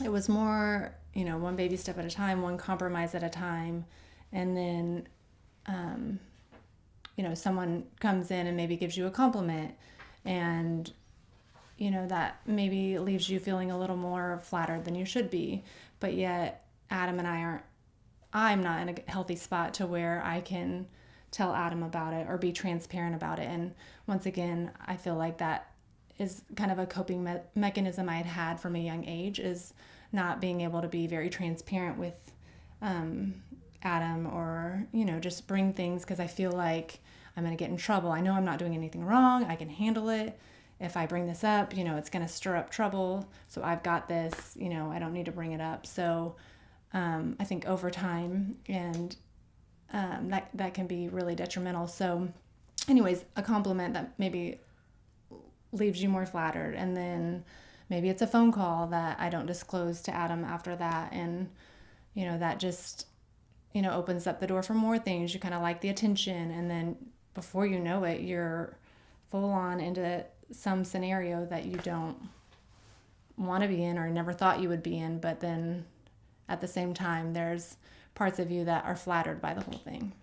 it was more, one baby step at a time, one compromise at a time. And then, someone comes in and maybe gives you a compliment, and, that maybe leaves you feeling a little more flattered than you should be. But yet, Adam and I'm not in a healthy spot to where I can tell Adam about it or be transparent about it. And once again, I feel like that is kind of a coping mechanism I had from a young age, is not being able to be very transparent with Adam, or, just bring things because I feel like I'm going to get in trouble. I know I'm not doing anything wrong. I can handle it. If I bring this up, it's going to stir up trouble. So I've got this, I don't need to bring it up. So I think over time, and that can be really detrimental. So anyways, a compliment that maybe leaves you more flattered, and then maybe it's a phone call that I don't disclose to Adam after that, and that just opens up the door for more things. You kind of like the attention, and then before you know it, you're full on into some scenario that you don't want to be in or never thought you would be in. But then at the same time, there's parts of you that are flattered by the whole thing.